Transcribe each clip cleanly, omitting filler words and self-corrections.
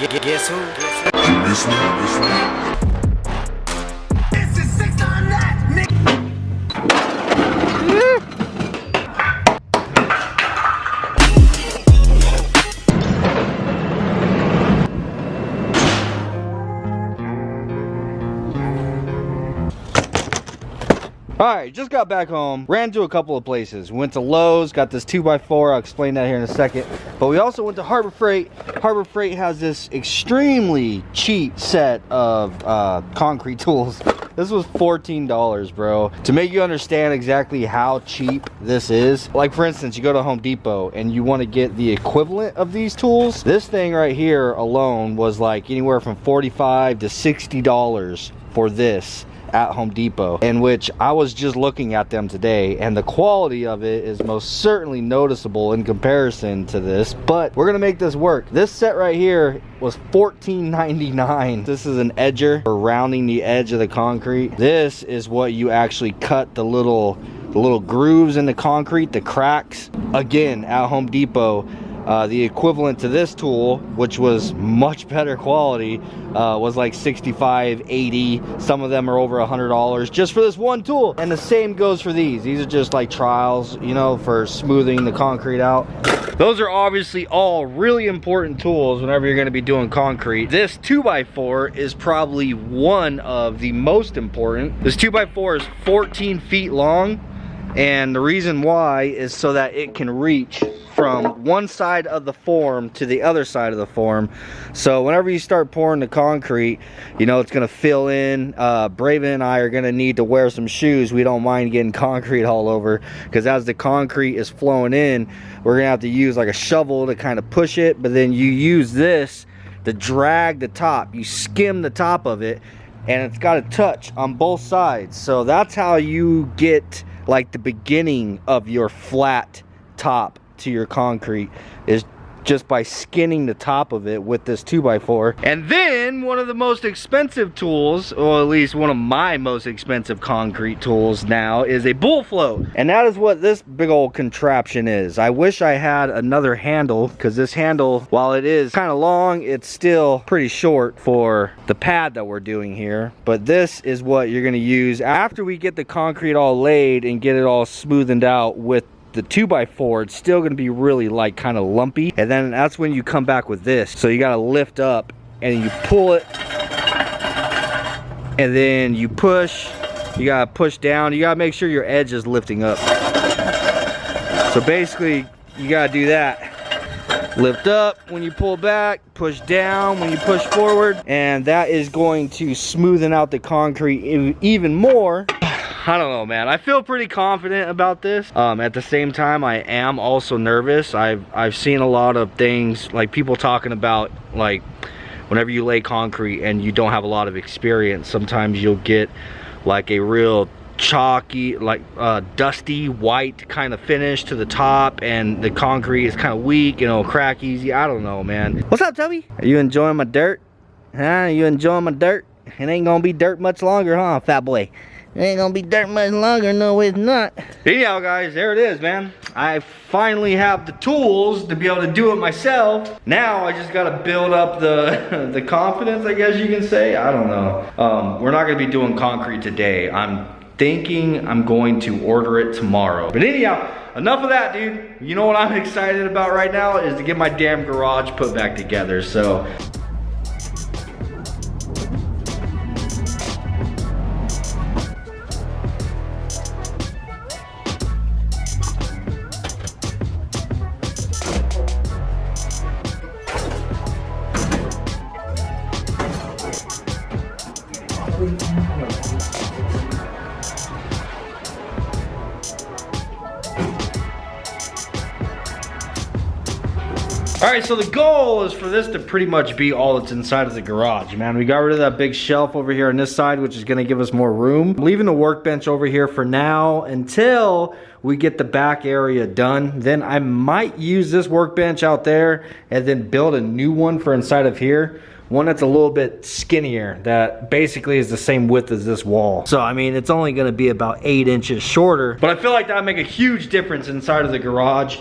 Guess who? This is 6 on that, nigga. Alright, just got back home, ran to a couple of places. Went to Lowe's, got this 2x4, I'll explain that here in a second. But we also went to Harbor Freight. Harbor Freight has this extremely cheap set of concrete tools. This was $14, bro. To make you understand exactly how cheap this is, like for instance, you go to Home Depot and you want to get the equivalent of these tools. This thing right here alone was like anywhere from $45 to $60 for this at Home Depot, in which I was just looking at them today, and the quality of it is most certainly noticeable in comparison to this, but we're gonna make this work. This set right here was $14.99. This is an edger for rounding the edge of the concrete. This is what you actually cut the little grooves in the concrete, the cracks. Again, at Home Depot, the equivalent to this tool, which was much better quality, was like $65, $80. Some of them are over $100 just for this one tool. And the same goes for these. These are just like trials, you know, for smoothing the concrete out. Those are obviously all really important tools whenever you're going to be doing concrete. This 2x4 is probably one of the most important. This 2x4 is 14 feet long, and the reason why is so that it can reach from one side of the form to the other side of the form. So whenever you start pouring the concrete, you know, it's gonna fill in. Braven and I are gonna need to wear some shoes. We don't mind getting concrete all over, because as the concrete is flowing in, we're gonna have to use like a shovel to kind of push it, but then you use this to drag the top. You skim the top of it, and it's got a touch on both sides. So that's how you get like the beginning of your flat top to your concrete, is just by skinning the top of it with this 2x4. And then one of the most expensive tools, or at least one of my most expensive concrete tools now, is a bull float. And that is what this big old contraption is. I wish I had another handle, because this handle, while it is kind of long, it's still pretty short for the pad that we're doing here. But this is what you're going to use after we get the concrete all laid and get it all smoothened out with the 2x4. It's still going to be really like kind of lumpy, and then that's when you come back with this. So you got to lift up and you pull it, and then you push. You got to push down. You got to make sure your edge is lifting up. So basically you got to do that. Lift up when you pull back, push down when you push forward, and that is going to smoothen out the concrete even more. I don't know, man. I feel pretty confident about this. At the same time, I am also nervous. I've seen a lot of things, like people talking about, like whenever you lay concrete and you don't have a lot of experience, sometimes you'll get like a real chalky, like dusty white kind of finish to the top, and the concrete is kind of weak and it'll crack easy. I don't know, man. What's up, Tubby? Are you enjoying my dirt? Huh? You enjoying my dirt? It ain't gonna be dirt much longer, huh, fat boy? It ain't gonna be dirt much longer. No, it's not. Anyhow, guys, there it is, man. I finally have the tools to be able to do it myself. Now I just gotta build up the confidence, I guess you can say. I don't know. We're not gonna be doing concrete today. I'm thinking I'm going to order it tomorrow. But anyhow, enough of that, dude. You know what I'm excited about right now is to get my damn garage put back together. So Alright, so the goal is for this to pretty much be all that's inside of the garage, man. We got rid of that big shelf over here on this side, which is gonna give us more room. I'm leaving the workbench over here for now until we get the back area done. Then I might use this workbench out there and then build a new one for inside of here. one that's a little bit skinnier that basically is the same width as this wall. So I mean, it's only gonna be about 8 inches shorter, but I feel like that would make a huge difference inside of the garage.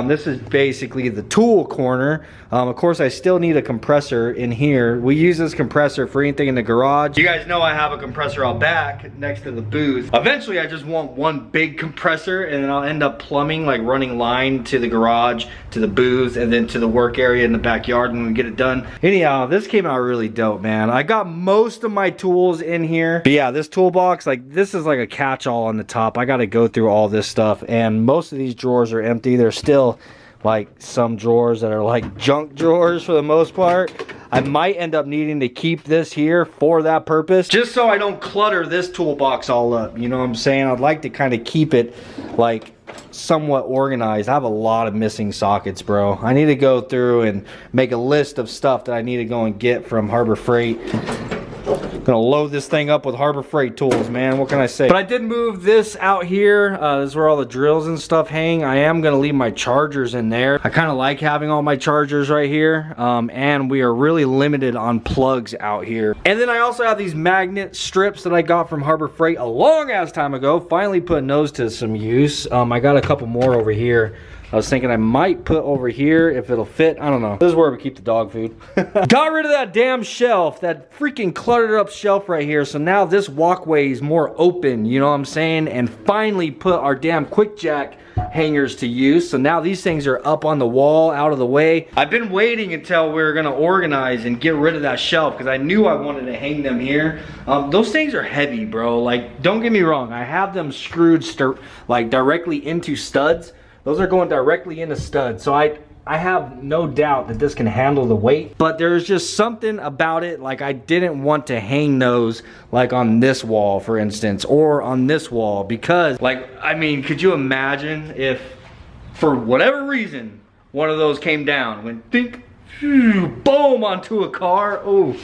This is basically the tool corner. Of course, I still need a compressor in here. We use this compressor for anything in the garage. You guys know I have a compressor out back next to the booth. Eventually, I just want one big compressor, and then I'll end up plumbing, like running line to the garage, to the booth, and then to the work area in the backyard when we get it done. Anyhow, this came out really dope, man. I got most of my tools in here. But yeah, this toolbox, like this is like a catch-all on the top. I gotta go through all this stuff, and most of these drawers are empty. There's still like some drawers that are like junk drawers for the most part. I might end up needing to keep this here for that purpose, just so I don't clutter this toolbox all up. You know what I'm saying? I'd like to kind of keep it like somewhat organized. I have a lot of missing sockets, bro. I need to go through and make a list of stuff that I need to go and get from Harbor Freight. Gonna load this thing up with Harbor Freight tools, man. What can I say? But I did move this out here. This is where all the drills and stuff hang. I am gonna leave my chargers in there. I kind of like having all my chargers right here. And we are really limited on plugs out here. And then I also have these magnet strips that I got from Harbor Freight a long ass time ago. Finally putting those to some use. I got a couple more over here. I was thinking I might put over here if it'll fit. I don't know. This is where we keep the dog food. Got rid of that damn shelf, that freaking cluttered up shelf right here. So now this walkway is more open, you know what I'm saying? And finally put our damn quick jack hangers to use. So now these things are up on the wall, out of the way. I've been waiting until we were gonna organize and get rid of that shelf because I knew I wanted to hang them here. Those things are heavy, bro. Like, don't get me wrong. I have them screwed like directly into studs. Those are going directly into studs. So I have no doubt that this can handle the weight, but there's just something about it. Like, I didn't want to hang those like on this wall, for instance, or on this wall, because like, I mean, could you imagine if for whatever reason, one of those came down, went think, boom, onto a car? Oh,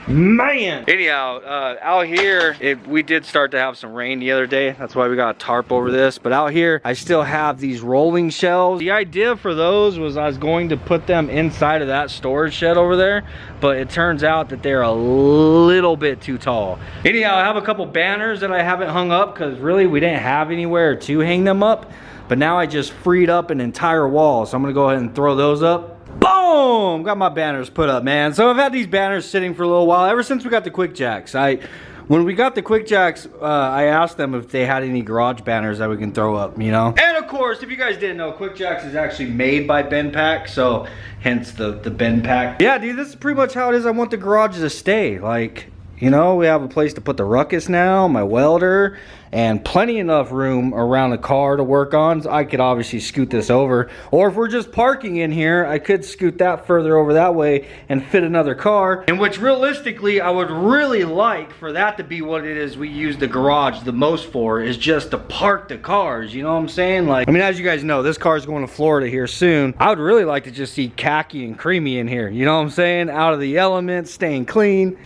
man. Anyhow, out here, we did start to have some rain the other day. That's why we got a tarp over this. But out here, I still have these rolling shelves. The idea for those was I was going to put them inside of that storage shed over there, but it turns out that they're a little bit too tall. Anyhow, I have a couple banners that I haven't hung up because really we didn't have anywhere to hang them up. But now I just freed up an entire wall. So I'm gonna go ahead and throw those up. Boom! Got my banners put up, man. So I've had these banners sitting for a little while, ever since we got the Quick Jacks. When we got the Quick Jacks, I asked them if they had any garage banners that we can throw up, you know? And of course, if you guys didn't know, Quick Jacks is actually made by Benpack, so hence the Benpack. Yeah, dude, this is pretty much how it is. I want the garage to stay. Like, you know, we have a place to put the ruckus now, my welder, and plenty enough room around the car to work on. So I could obviously scoot this over, or if we're just parking in here, I could scoot that further over that way and fit another car. And which realistically, I would really like for that to be what it is we use the garage the most for, is just to park the cars, you know what I'm saying? Like, I mean, as you guys know, this car's going to Florida here soon. I would really like to just see khaki and creamy in here, you know what I'm saying? Out of the elements, staying clean.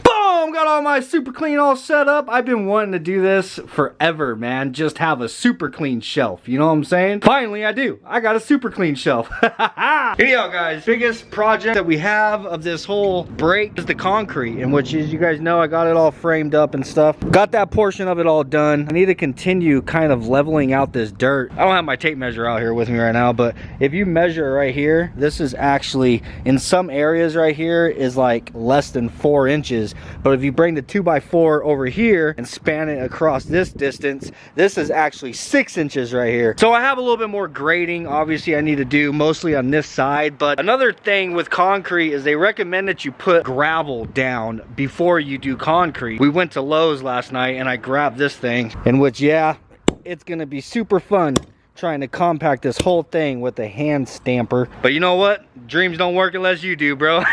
Got all my super clean all set up. I've been wanting to do this forever, man. Just have a super clean shelf, you know what I'm saying? Finally, I do. I got a super clean shelf. Anyhow, guys, biggest project that we have of this whole break is the concrete, in which, as you guys know, I got it all framed up and stuff. Got that portion of it all done. I need to continue kind of leveling out this dirt. I don't have my tape measure out here with me right now, but if you measure right here, this is actually, in some areas right here, is like less than 4 inches. But if you bring the 2x4 over here and span it across this distance, this is actually 6 inches right here. So I have a little bit more grading, obviously, I need to do mostly on this side. But another thing with concrete is they recommend that you put gravel down before you do concrete. We went to Lowe's last night and I grabbed this thing, in which, yeah, it's gonna be super fun trying to compact this whole thing with a hand stamper. But you know what? Dreams don't work unless you do, bro.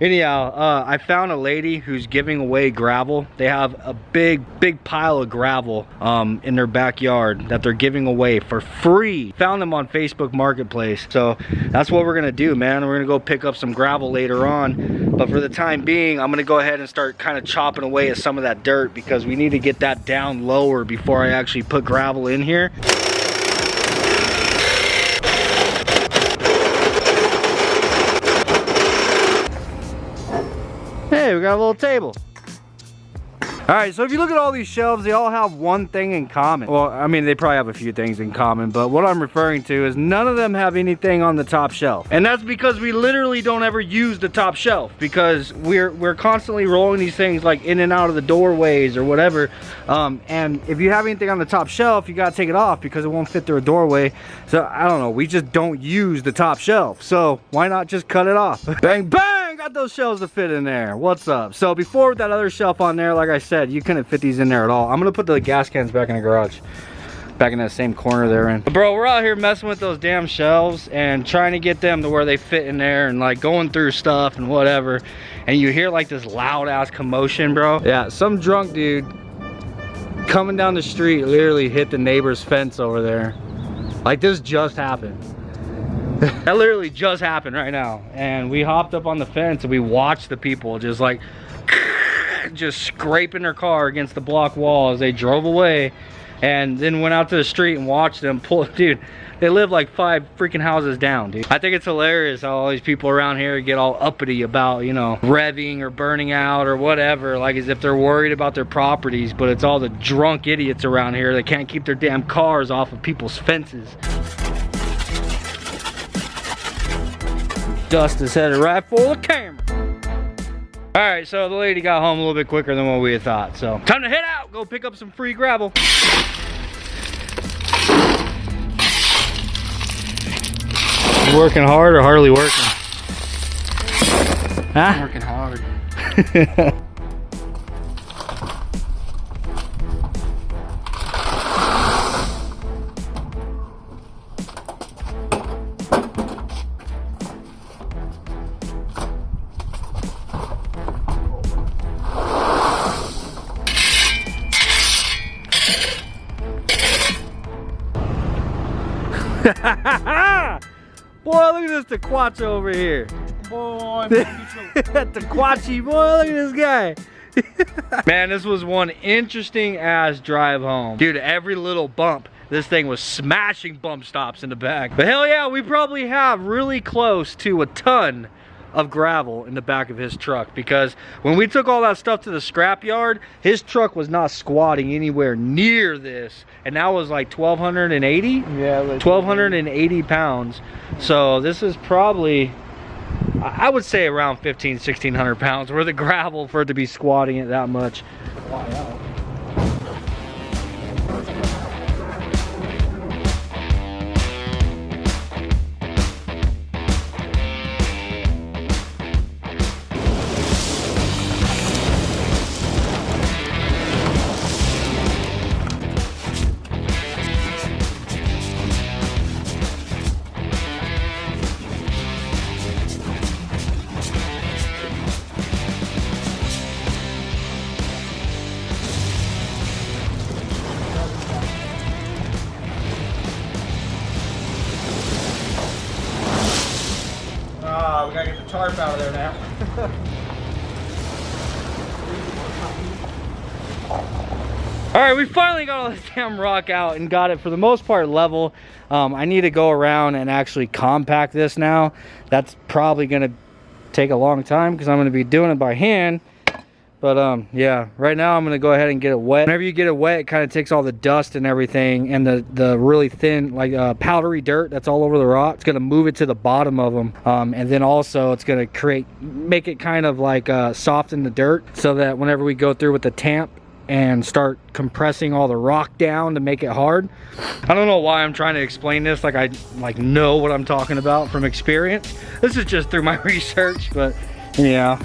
Anyhow, I found a lady who's giving away gravel. They have a big pile of gravel in their backyard that they're giving away for free. Found them on Facebook Marketplace. So that's what we're gonna do, man. We're gonna go pick up some gravel later on. But for the time being, I'm gonna go ahead and start kind of chopping away at some of that dirt, because we need to get that down lower before I actually put gravel in here. Hey, we got a little table. All right, so if you look at all these shelves, they all have one thing in common. Well, I mean, they probably have a few things in common, but what I'm referring to is none of them have anything on the top shelf. And that's because we literally don't ever use the top shelf, because we're constantly rolling these things like in and out of the doorways or whatever. And if you have anything on the top shelf, you gotta take it off because it won't fit through a doorway. So I don't know, we just don't use the top shelf. So why not just cut it off? Bang, bang, got those shelves to fit in there. What's up? So before that other shelf on there, like I said, you couldn't fit these in there at all. I'm gonna put the gas cans back in the garage, back in that same corner they're in. But bro, we're out here messing with those damn shelves and trying to get them to where they fit in there and like going through stuff and whatever. And you hear like this loud ass commotion, bro. Yeah, some drunk dude coming down the street literally hit the neighbor's fence over there. Like this just happened. That literally just happened right now. And we hopped up on the fence and we watched the people just like just scraping their car against the block wall as they drove away, and then went out to the street and watched them pull. Dude, they live like 5 freaking houses down, dude. I think it's hilarious how all these people around here get all uppity about, you know, revving or burning out or whatever, like as if they're worried about their properties, but it's all the drunk idiots around here that can't keep their damn cars off of people's fences. Dust is headed right for the camera. All right, so the lady got home a little bit quicker than what we had thought. So time to head out, go pick up some free gravel. You working hard or hardly working? Huh? I'm working hard. Boy, look at this Tequacha over here. Boy, Tequachi, boy, look at this guy. Man, this was one interesting ass drive home. Dude, every little bump, this thing was smashing bump stops in the back. But hell yeah, we probably have really close to a ton of gravel in the back of his truck, because when we took all that stuff to the scrap yard, his truck was not squatting anywhere near this, and that was like 1,280? Yeah, like 1,280 pounds. So this is probably, I would say, around 1,600 pounds worth of gravel for it to be squatting it that much. wow. We gotta get the tarp out of there now. All right, we finally got all this damn rock out and got it for the most part level. I need to go around and actually compact this now. That's probably gonna take a long time because I'm gonna be doing it by hand. But yeah, right now I'm gonna go ahead and get it wet. Whenever you get it wet, it kind of takes all the dust and everything and the really thin, like powdery dirt that's all over the rock. It's gonna move it to the bottom of them, and then also it's gonna make it kind of like soften the dirt, so that whenever we go through with the tamp and start compressing all the rock down to make it hard. I don't know why I'm trying to explain this like I know what I'm talking about from experience. This is just through my research, but yeah.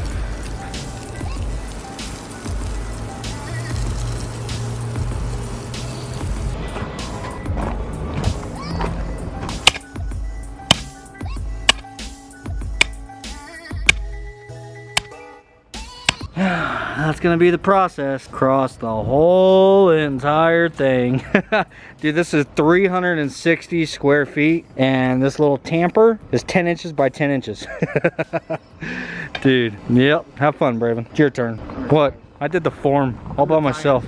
That's gonna be the process across the whole entire thing. Dude, this is 360 square feet, and this little tamper is 10 inches by 10 inches. Dude, yep. Have fun, Braven. It's your turn. What? I did the form all by myself.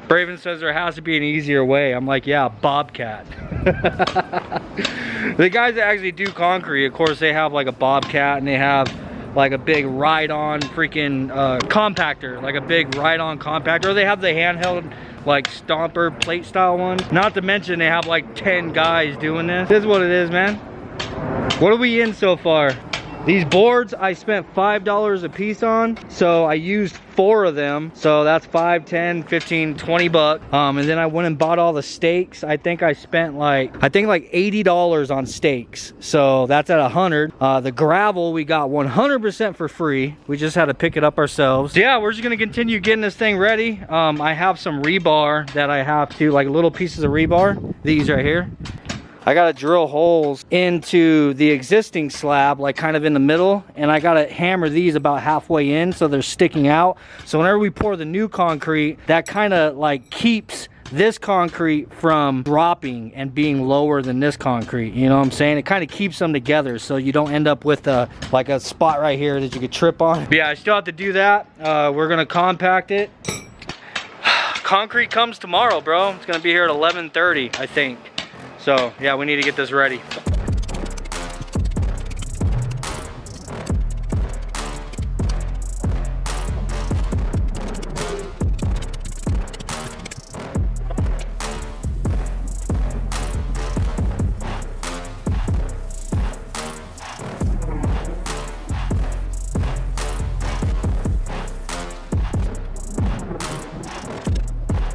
Braven says there has to be an easier way. I'm like, yeah, Bobcat. The guys that actually do concrete, of course, they have like a Bobcat, and they have like a big ride-on freaking compactor, like a big ride-on compactor. Or they have the handheld like stomper plate style one. Not to mention they have like 10 guys doing this. This is what it is, man. What are we in so far? These boards I spent $5 a piece on, so I used 4 of them, so that's 5, 10, 15, 20 bucks. And then I went and bought all the stakes. I think I spent like $80 on stakes, so that's at 100. The gravel we got 100% for free. We just had to pick it up ourselves. So yeah, we're just gonna continue getting this thing ready. I have some rebar that I have to, like little pieces of rebar, these right here. I gotta drill holes into the existing slab, like kind of in the middle, and I gotta hammer these about halfway in so they're sticking out. So whenever we pour the new concrete, that kind of like keeps this concrete from dropping and being lower than this concrete. You know what I'm saying? It kind of keeps them together so you don't end up with like a spot right here that you could trip on. But yeah, I still have to do that. We're gonna compact it. Concrete comes tomorrow, bro. It's gonna be here at 11:30, I think. So yeah, we need to get this ready.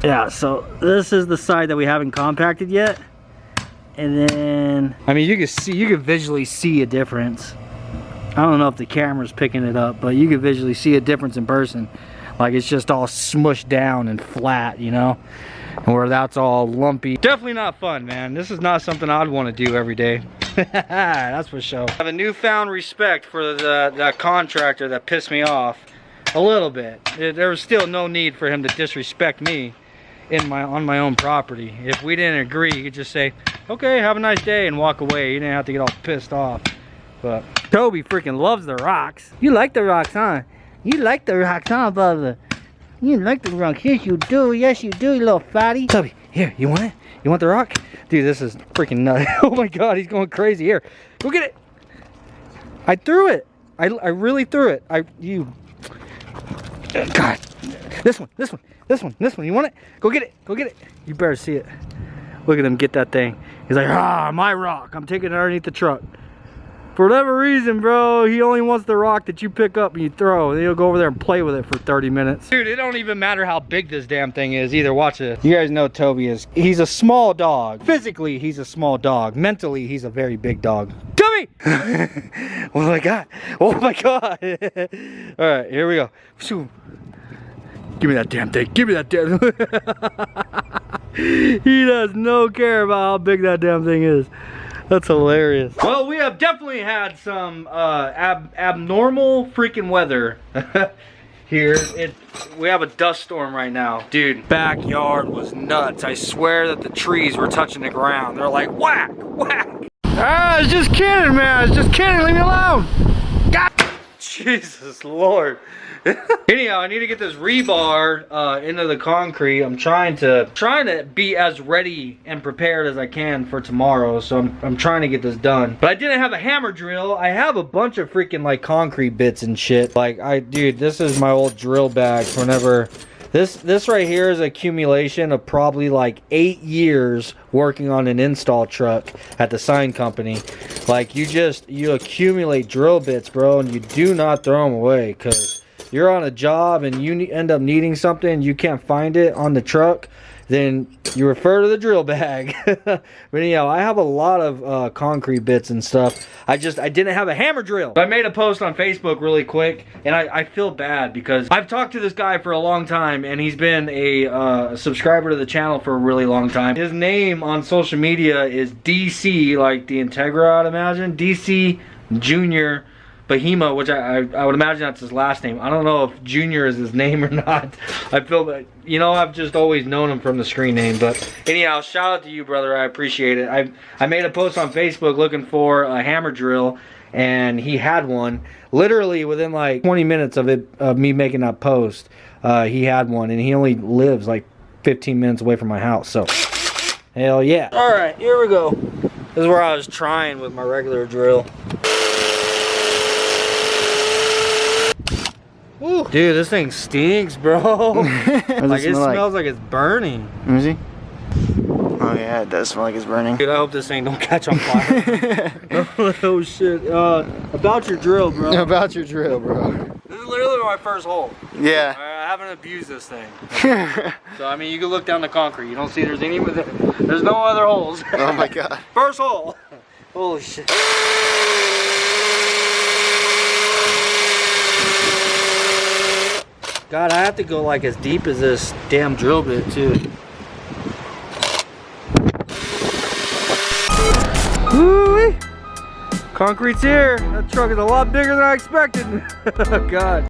Yeah, so this is the side that we haven't compacted yet. And then, I mean, you can visually see a difference. I don't know if the camera's picking it up, but you can visually see a difference in person. Like it's just all smushed down and flat, you know? And where that's all lumpy. Definitely not fun, man. This is not something I'd want to do every day. That's for sure. I have a newfound respect for that contractor that pissed me off a little bit. There was still no need for him to disrespect me on my own property. If we didn't agree, you could just say, okay, have a nice day, and walk away. You didn't have to get all pissed off. But Toby freaking loves the rocks. You like the rocks, huh? You like the rocks, huh, brother? You like the rocks. Yes, you do. Yes, you do, you little fatty. Toby, here, you want it? You want the rock? Dude, this is freaking nuts. Oh my God, he's going crazy. Here, go get it. I threw it. I really threw it. God. This one. You want it? Go get it. Go get it. You better see it. Look at him get that thing. He's like, ah, my rock. I'm taking it underneath the truck. For whatever reason, bro, he only wants the rock that you pick up and you throw. Then he'll go over there and play with it for 30 minutes. Dude, it don't even matter how big this damn thing is either. Watch it. You guys know Toby is. He's a small dog. Physically, he's a small dog. Mentally, he's a very big dog. Toby! Oh my God. Oh my God. All right, here we go. Give me that damn thing. Give me that damn thing. He does no care about how big that damn thing is. That's hilarious. Well, we have definitely had some abnormal freaking weather here. We have a dust storm right now. Dude, backyard was nuts. I swear that the trees were touching the ground. They're like, whack, whack. Ah, I was just kidding, man. I was just kidding. Leave me alone. God. Jesus Lord. Anyhow, I need to get this rebar into the concrete. I'm trying to be as ready and prepared as I can for tomorrow. So I'm trying to get this done. But I didn't have a hammer drill. I have a bunch of freaking like concrete bits and shit. Like dude, this is my old drill bag. Whenever this right here is accumulation of probably like 8 years working on an install truck at the sign company. Like you accumulate drill bits, bro, and you do not throw them away, because you're on a job and you end up needing something and you can't find it on the truck, then you refer to the drill bag. But anyhow, I have a lot of concrete bits and stuff. I didn't have a hammer drill. I made a post on Facebook really quick, and I feel bad because I've talked to this guy for a long time, and he's been a subscriber to the channel for a really long time. His name on social media is DC, like the Integra, I'd imagine. DC Junior Bahima, which I would imagine that's his last name. I don't know if Junior is his name or not. I feel that, you know, I've just always known him from the screen name. But anyhow, shout out to you, brother. I appreciate it. I made a post on Facebook looking for a hammer drill, and he had one. Literally within like 20 minutes of me making that post, he had one, and he only lives like 15 minutes away from my house. So, hell yeah. All right, here we go. This is where I was trying with my regular drill. Ooh. Dude, this thing stinks, bro. Like it smells like it's burning. Let me see. Oh yeah, it does smell like it's burning. Dude, I hope this thing don't catch on fire. Oh shit. About your drill, bro. About your drill, bro. This is literally my first hole. Yeah. I haven't abused this thing. So I mean, you can look down the concrete. You don't see there's any. There's no other holes. Oh my god. First hole. Holy shit. God, I have to go like as deep as this damn drill bit too. Woo-wee. Concrete's here. That truck is a lot bigger than I expected. Oh God.